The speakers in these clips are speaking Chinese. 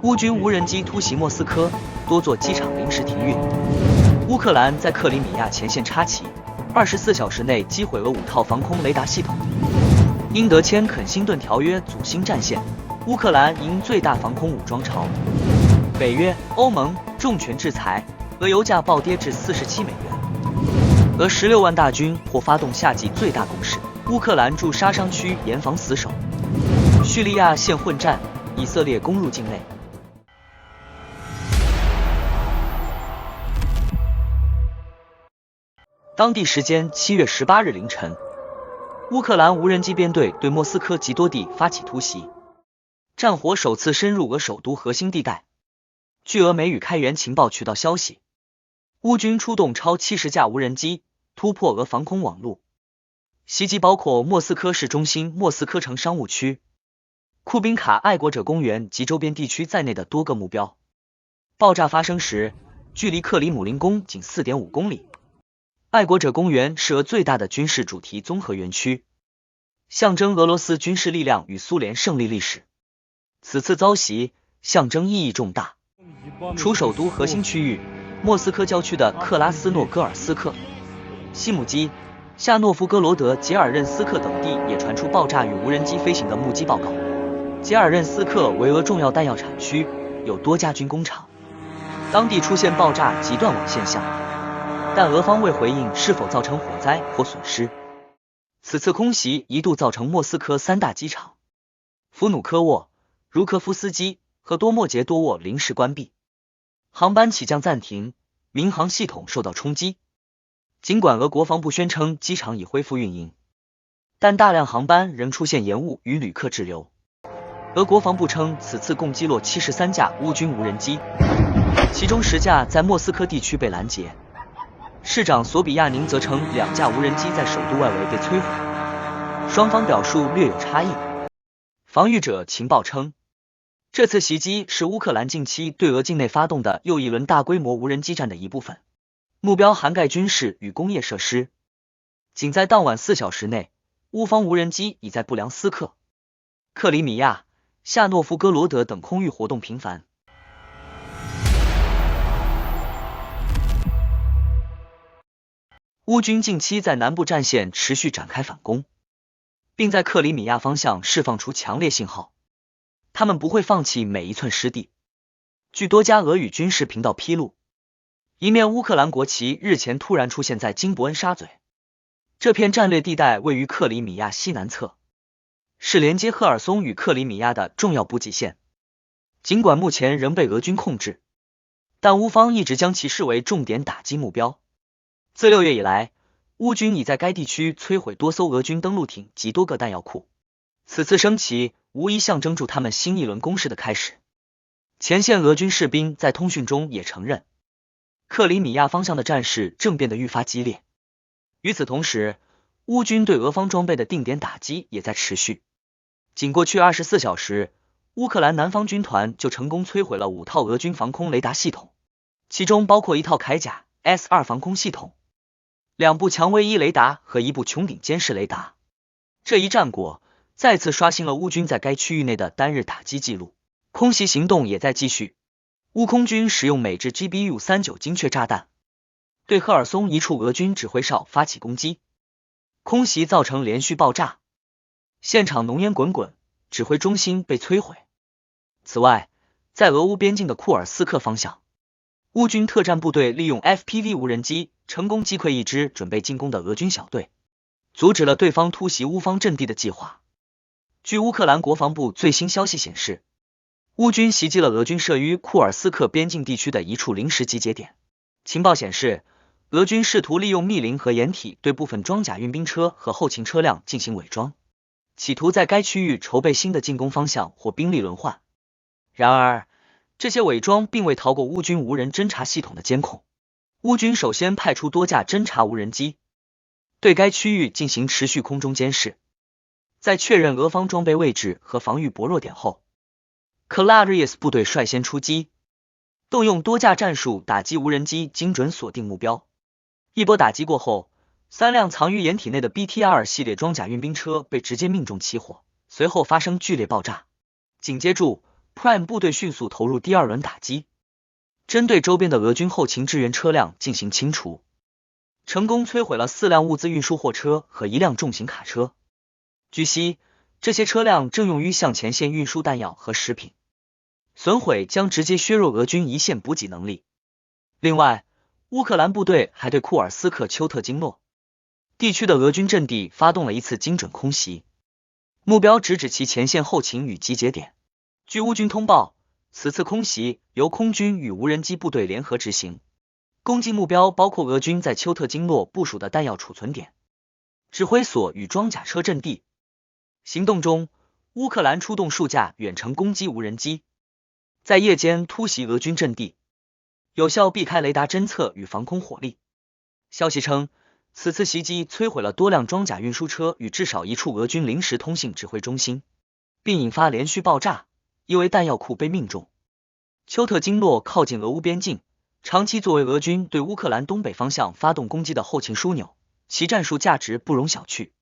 乌军无人机突袭莫斯科，多座机场临时停运。乌克兰在克里米亚前线插旗，24小时内击毁了5套防空雷达系统。英德签肯辛顿条约组新战线，乌克兰赢最大防空武装潮。北约、欧盟重拳制裁，俄油价暴跌至47美元。俄16万大军或发动夏季最大攻势，乌克兰驻杀伤区严防死守。叙利亚现混战，以色列攻入境内。当地时间7月18日凌晨，乌克兰无人机编队对莫斯科及多地发起突袭，战火首次深入俄首都核心地带。据俄媒与开源情报渠道消息，乌军出动超70架无人机，突破俄防空网络，袭击包括莫斯科市中心、莫斯科城商务区、库宾卡爱国者公园及周边地区在内的多个目标。爆炸发生时，距离克里姆林宫仅 4.5 公里。爱国者公园是俄最大的军事主题综合园区，象征俄罗斯军事力量与苏联胜利历史。此次遭袭象征意义重大。除首都核心区域，莫斯科郊区的克拉斯诺戈尔斯克、西姆基、夏诺夫哥罗德、杰尔任斯克等地也传出爆炸与无人机飞行的目击报告。杰尔任斯克为俄重要弹药产区，有多家军工厂，当地出现爆炸及断网现象，但俄方未回应是否造成火灾或损失。此次空袭一度造成莫斯科3大机场弗努科沃、茹科夫斯基和多莫杰多沃临时关闭，航班起降暂停，民航系统受到冲击。尽管俄国防部宣称机场已恢复运营，但大量航班仍出现延误与旅客滞留。俄国防部称此次共击落73架乌军无人机，其中10架在莫斯科地区被拦截。市长索比亚宁则称2架无人机在首都外围被摧毁，双方表述略有差异。防御者情报称，这次袭击是乌克兰近期对俄境内发动的又一轮大规模无人机战的一部分，目标涵盖军事与工业设施。仅在当晚4小时内，乌方无人机已在布良斯克、克里米亚、夏诺夫哥罗德等空域活动频繁。乌军近期在南部战线持续展开反攻，并在克里米亚方向释放出强烈信号，他们不会放弃每一寸失地。据多家俄语军事频道披露，一面乌克兰国旗日前突然出现在金伯恩沙嘴，这片战略地带位于克里米亚西南侧，是连接赫尔松与克里米亚的重要补给线。尽管目前仍被俄军控制，但乌方一直将其视为重点打击目标。自6月以来，乌军已在该地区摧毁多艘俄军登陆艇及多个弹药库。此次升旗无疑象征住他们新一轮攻势的开始。前线俄军士兵在通讯中也承认，克里米亚方向的战事正变得愈发激烈。与此同时，乌军对俄方装备的定点打击也在持续。仅过去24小时，乌克兰南方军团就成功摧毁了5套俄军防空雷达系统，其中包括1套铠甲 S2 防空系统、2部蔷薇1雷达和1部穹顶监视雷达。这一战果再次刷新了乌军在该区域内的单日打击记录。空袭行动也在继续，乌空军使用美制 GBU-39精确炸弹，对赫尔松一处俄军指挥哨发起攻击，空袭造成连续爆炸，现场浓烟滚滚，指挥中心被摧毁。此外，在俄乌边境的库尔斯克方向，乌军特战部队利用 FPV 无人机成功击溃一支准备进攻的俄军小队，阻止了对方突袭乌方阵地的计划。据乌克兰国防部最新消息显示，乌军袭击了俄军设于库尔斯克边境地区的一处临时集结点。情报显示，俄军试图利用密林和掩体对部分装甲运兵车和后勤车辆进行伪装，企图在该区域筹备新的进攻方向或兵力轮换。然而，这些伪装并未逃过乌军无人侦察系统的监控。乌军首先派出多架侦察无人机，对该区域进行持续空中监视。在确认俄方装备位置和防御薄弱点后，克拉瑞斯部队率先出击，动用多架战术打击无人机，精准锁定目标。一波打击过后，3辆藏于掩体内的 BTR 系列装甲运兵车被直接命中起火，随后发生剧烈爆炸。紧接着， Prime 部队迅速投入第二轮打击，针对周边的俄军后勤支援车辆进行清除，成功摧毁了4辆物资运输货车和1辆重型卡车。据悉，这些车辆正用于向前线运输弹药和食品，损毁将直接削弱俄军一线补给能力。另外，乌克兰部队还对库尔斯克丘特金诺地区的俄军阵地发动了一次精准空袭，目标直指其前线后勤与集结点。据乌军通报，此次空袭由空军与无人机部队联合执行，攻击目标包括俄军在丘特金诺部署的弹药储存点、指挥所与装甲车阵地。行动中，乌克兰出动数架远程攻击无人机，在夜间突袭俄军阵地，有效避开雷达侦测与防空火力。消息称，此次袭击摧毁了多辆装甲运输车与至少一处俄军临时通信指挥中心，并引发连续爆炸，因为弹药库被命中。丘特金诺靠近俄乌边境，长期作为俄军对乌克兰东北方向发动攻击的后勤枢纽，其战术价值不容小觑。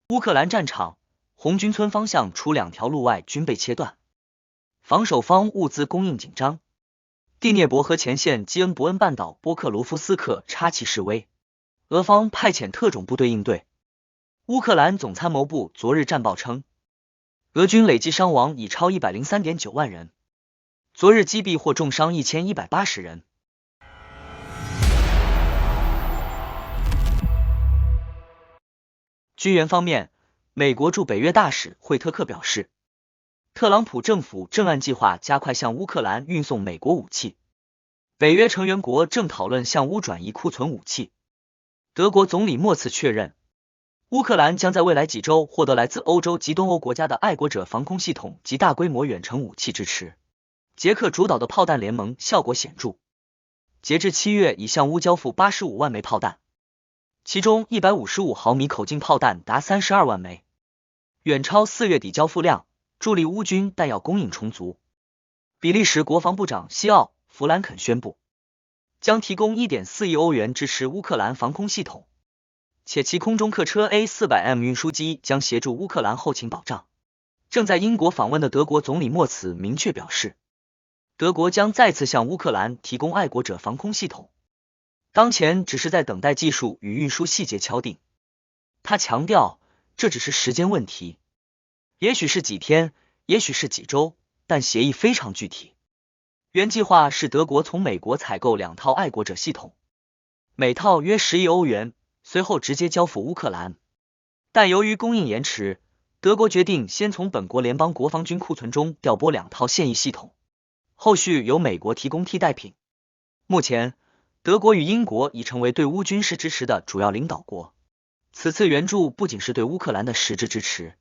乌克兰战场红军村方向除2条路外均被切断，防守方物资供应紧张。第聂伯河前线基恩伯恩半岛波克罗夫斯克插旗示威，俄方派遣特种部队应对。乌克兰总参谋部昨日战报称，俄军累计伤亡已超 103.9 万人，昨日击毙或重伤1180人。军援方面，美国驻北约大使惠特克表示，特朗普政府正按计划加快向乌克兰运送美国武器，北约成员国正讨论向乌转移库存武器。德国总理默茨确认，乌克兰将在未来几周获得来自欧洲及东欧国家的爱国者防空系统及大规模远程武器支持。捷克主导的炮弹联盟效果显著，截至7月已向乌交付85万枚炮弹，其中155毫米口径炮弹达32万枚，远超4月底交付量，助力乌军弹药供应充足。比利时国防部长西奥·弗兰肯宣布，将提供 1.4 亿欧元支持乌克兰防空系统，且其空中客车 A400M 运输机将协助乌克兰后勤保障。正在英国访问的德国总理默茨明确表示，德国将再次向乌克兰提供爱国者防空系统，当前只是在等待技术与运输细节敲定。他强调，这只是时间问题，也许是几天，也许是几周，但协议非常具体。原计划是德国从美国采购2套爱国者系统，每套约10亿欧元，随后直接交付乌克兰。但由于供应延迟，德国决定先从本国联邦国防军库存中调拨2套现役系统，后续由美国提供替代品。目前，德国与英国已成为对乌军事支持的主要领导国。此次援助不仅是对乌克兰的实质支持，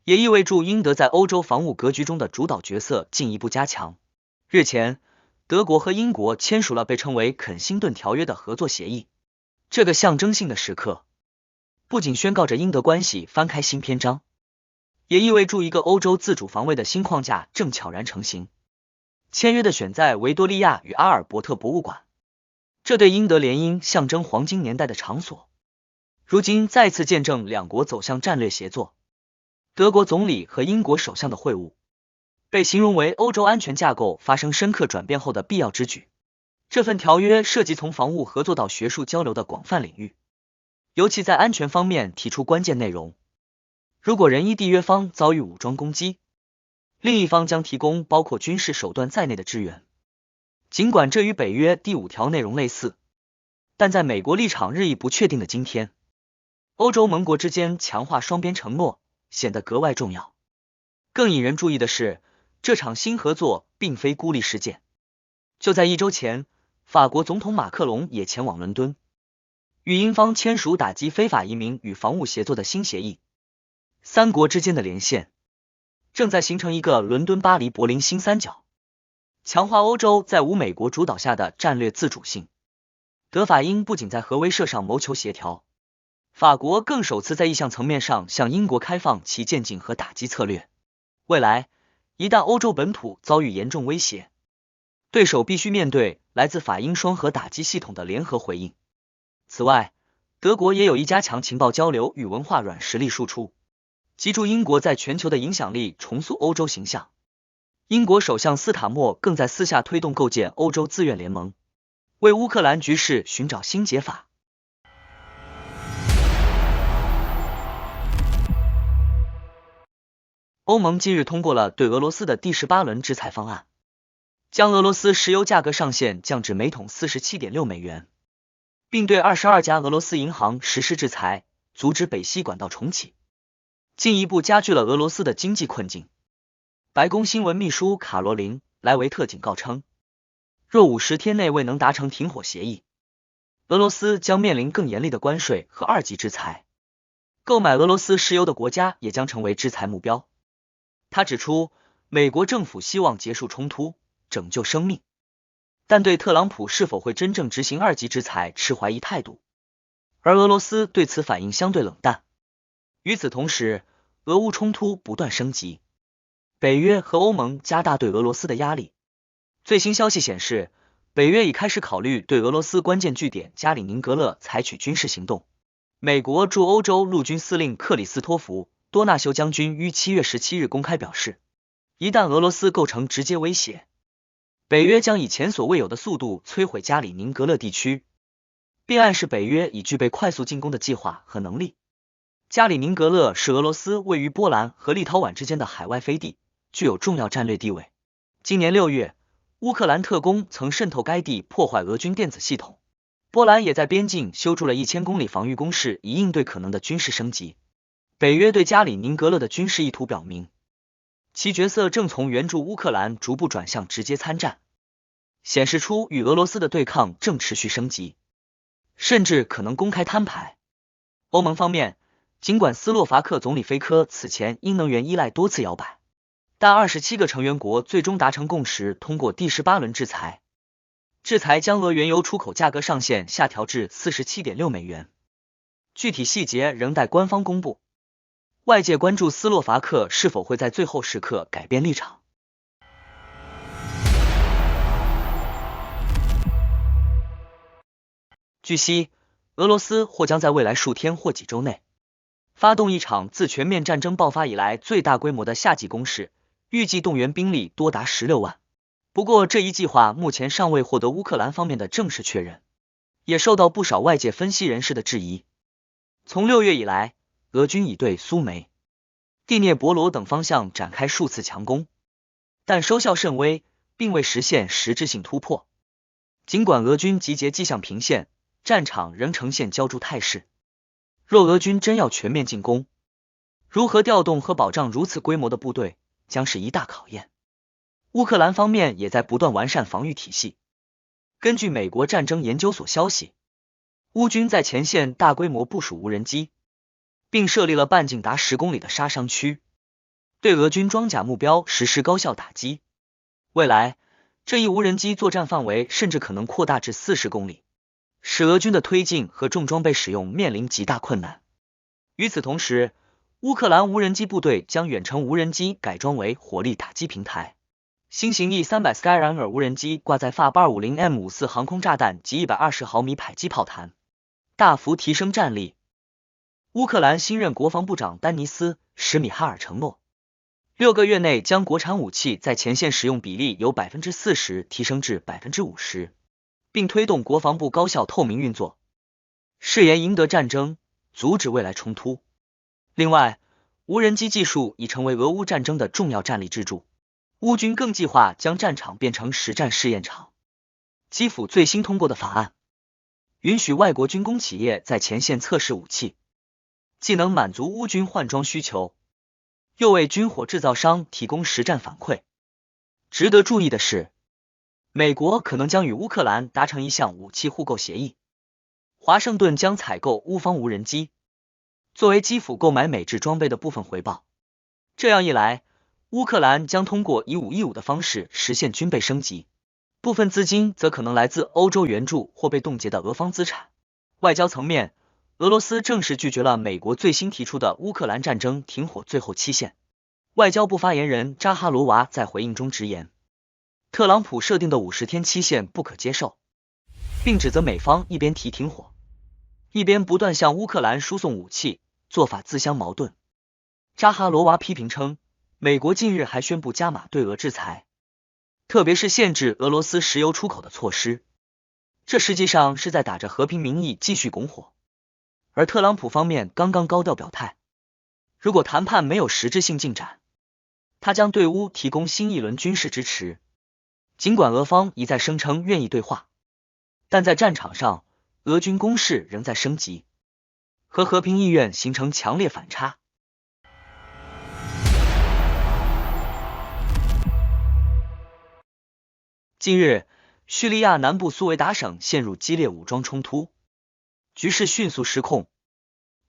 也意味着英德在欧洲防务格局中的主导角色进一步加强。日前，德国和英国签署了被称为肯辛顿条约的合作协议。这个象征性的时刻，不仅宣告着英德关系翻开新篇章，也意味着一个欧洲自主防卫的新框架正悄然成型。签约的选在维多利亚与阿尔伯特博物馆，这对英德联姻象征黄金年代的场所，如今再次见证两国走向战略协作。德国总理和英国首相的会晤，被形容为欧洲安全架构发生深刻转变后的必要之举。这份条约涉及从防务合作到学术交流的广泛领域，尤其在安全方面提出关键内容。如果仁伊缔约方遭遇武装攻击，另一方将提供包括军事手段在内的支援。尽管这与北约第5条内容类似，但在美国立场日益不确定的今天，欧洲盟国之间强化双边承诺显得格外重要。更引人注意的是，这场新合作并非孤立事件。就在1周前，法国总统马克龙也前往伦敦，与英方签署打击非法移民与防务协作的新协议。三国之间的连线正在形成一个伦敦、巴黎、柏林新三角，强化欧洲在无美国主导下的战略自主性。德法英不仅在核威慑上谋求协调，法国更首次在意向层面上向英国开放其渐进和打击策略。未来，一旦欧洲本土遭遇严重威胁，对手必须面对来自法英双核打击系统的联合回应。此外，德国也有意加强情报交流与文化软实力输出，记住英国在全球的影响力，重塑欧洲形象。英国首相斯塔默更在私下推动构建欧洲自愿联盟，为乌克兰局势寻找新解法。欧盟近日通过了对俄罗斯的第18轮制裁方案，将俄罗斯石油价格上限降至每桶 47.6 美元，并对22家俄罗斯银行实施制裁，阻止北溪管道重启，进一步加剧了俄罗斯的经济困境。白宫新闻秘书卡罗琳·莱维特警告称，若50天内未能达成停火协议，俄罗斯将面临更严厉的关税和2级制裁，购买俄罗斯石油的国家也将成为制裁目标。他指出，美国政府希望结束冲突，拯救生命，但对特朗普是否会真正执行2级制裁持怀疑态度，而俄罗斯对此反应相对冷淡。与此同时，俄乌冲突不断升级，北约和欧盟加大对俄罗斯的压力。最新消息显示，北约已开始考虑对俄罗斯关键据点加里宁格勒采取军事行动。美国驻欧洲陆军司令克里斯托弗·多纳修将军于7月17日公开表示，一旦俄罗斯构成直接威胁，北约将以前所未有的速度摧毁加里宁格勒地区，并暗示北约已具备快速进攻的计划和能力。加里宁格勒是俄罗斯位于波兰和立陶宛之间的海外飞地，具有重要战略地位。今年6月，乌克兰特工曾渗透该地，破坏俄军电子系统。波兰也在边境修筑了1000公里防御工事，以应对可能的军事升级。北约对加里宁格勒的军事意图表明，其角色正从援助乌克兰逐步转向直接参战，显示出与俄罗斯的对抗正持续升级，甚至可能公开摊牌。欧盟方面，尽管斯洛伐克总理菲科此前因能源依赖多次摇摆，但27个成员国最终达成共识，通过第18轮制裁。制裁将俄原油出口价格上限下调至 47.6 美元，具体细节仍待官方公布。外界关注斯洛伐克是否会在最后时刻改变立场。据悉，俄罗斯或将在未来数天或几周内发动一场自全面战争爆发以来最大规模的夏季攻势，预计动员兵力多达16万。不过，这一计划目前尚未获得乌克兰方面的正式确认，也受到不少外界分析人士的质疑。从6月以来，俄军已对苏梅、第聂伯罗等方向展开数次强攻，但收效甚微，并未实现实质性突破。尽管俄军集结迹象频现，战场仍呈现胶著态势。若俄军真要全面进攻，如何调动和保障如此规模的部队，将是一大考验。乌克兰方面也在不断完善防御体系。根据美国战争研究所消息，乌军在前线大规模部署无人机，并设立了半径达10公里的杀伤区，对俄军装甲目标实施高效打击。未来，这一无人机作战范围甚至可能扩大至40公里，使俄军的推进和重装备使用面临极大困难。与此同时，乌克兰无人机部队将远程无人机改装为火力打击平台。新型 E-300 Skyranger 无人机挂载 FAB-250M54 航空炸弹及120毫米迫击炮弹，大幅提升战力。乌克兰新任国防部长丹尼斯·史米哈尔承诺，6个月内将国产武器在前线使用比例由 40% 提升至 50%， 并推动国防部高效透明运作，誓言赢得战争，阻止未来冲突。另外，无人机技术已成为俄乌战争的重要战力支柱。乌军更计划将战场变成实战试验场。基辅最新通过的法案，允许外国军工企业在前线测试武器，既能满足乌军换装需求，又为军火制造商提供实战反馈。值得注意的是，美国可能将与乌克兰达成一项武器互购协议，华盛顿将采购乌方无人机，作为基辅购买美制装备的部分回报。这样一来，乌克兰将通过以武易武的方式实现军备升级，部分资金则可能来自欧洲援助或被冻结的俄方资产。外交层面，俄罗斯正式拒绝了美国最新提出的乌克兰战争停火最后期限。外交部发言人扎哈罗娃在回应中直言，特朗普设定的50天期限不可接受，并指责美方一边提停火，一边不断向乌克兰输送武器，做法自相矛盾。扎哈罗娃批评称，美国近日还宣布加码对俄制裁，特别是限制俄罗斯石油出口的措施，这实际上是在打着和平名义继续拱火。而特朗普方面刚刚高调表态，如果谈判没有实质性进展，他将对乌提供新一轮军事支持。尽管俄方一再声称愿意对话，但在战场上，俄军攻势仍在升级，和和平意愿形成强烈反差。近日，叙利亚南部苏维达省陷入激烈武装冲突，局势迅速失控。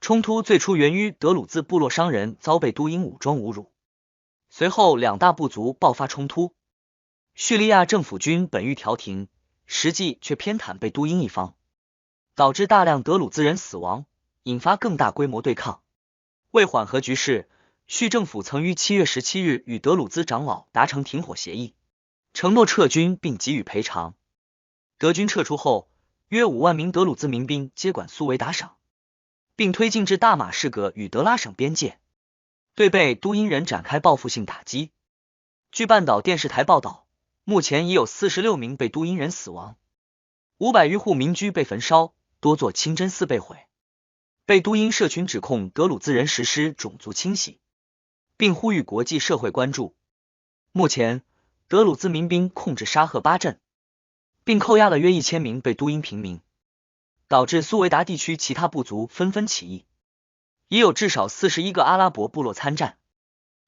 冲突最初源于德鲁兹部落商人遭被都因武装侮辱，随后两大部族爆发冲突。叙利亚政府军本欲调停，实际却偏袒被都因一方，导致大量德鲁兹人死亡，引发更大规模对抗。为缓和局势，叙政府曾于7月17日与德鲁兹长老达成停火协议，承诺撤军并给予赔偿。德军撤出后，约5万名德鲁兹民兵接管苏维达省，并推进至大马士革与德拉省边界，对被都因人展开报复性打击。据半岛电视台报道，目前已有46名被都因人死亡，500余户民居被焚烧，多座清真寺被毁。被都因社群指控德鲁兹人实施种族清洗，并呼吁国际社会关注。目前，德鲁兹民兵控制沙赫巴镇，并扣押了约1000名被都因平民，导致苏维达地区其他部族纷纷起义，已有至少41个阿拉伯部落参战，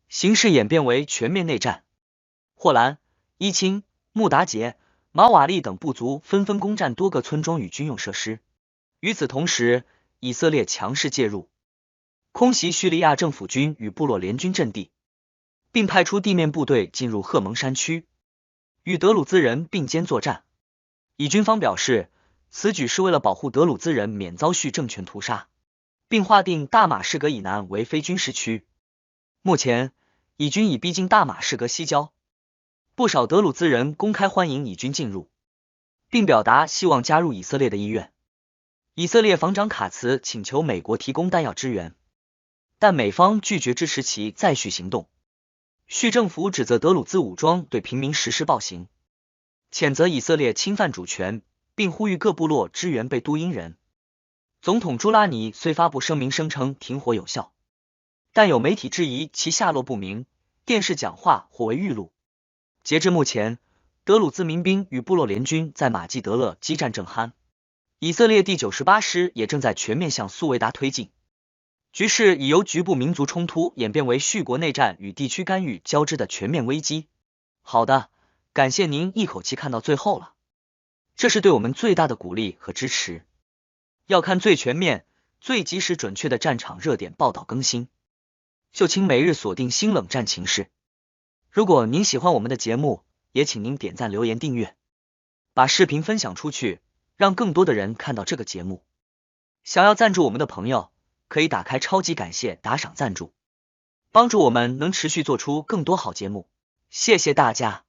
形势演变为全面内战。霍兰、伊钦、穆达杰、马瓦利等部族纷纷攻占多个村庄与军用设施。与此同时，以色列强势介入，空袭叙利亚政府军与部落联军阵地，并派出地面部队进入赫蒙山区，与德鲁兹人并肩作战。以军方表示，此举是为了保护德鲁兹人免遭叙政权屠杀，并划定大马士革以南为非军事区。目前，以军已逼近大马士革西郊，不少德鲁兹人公开欢迎以军进入，并表达希望加入以色列的意愿。以色列防长卡茨请求美国提供弹药支援，但美方拒绝支持其再续行动。叙政府指责德鲁兹武装对平民实施暴行，谴责以色列侵犯主权，并呼吁各部落支援被都因人。总统朱拉尼虽发布声明声称停火有效，但有媒体质疑其下落不明，电视讲话或为预录。截至目前，德鲁兹民兵与部落联军在马季德勒激战正酣，以色列第98师也正在全面向苏维达推进。局势已由局部民族冲突演变为叙国内战与地区干预交织的全面危机。好的，感谢您一口气看到最后了，这是对我们最大的鼓励和支持。要看最全面、最及时准确的战场热点报道更新，就请每日锁定新冷战情势。如果您喜欢我们的节目，也请您点赞、留言、订阅，把视频分享出去，让更多的人看到这个节目。想要赞助我们的朋友，可以打开超级感谢打赏赞助，帮助我们能持续做出更多好节目。谢谢大家。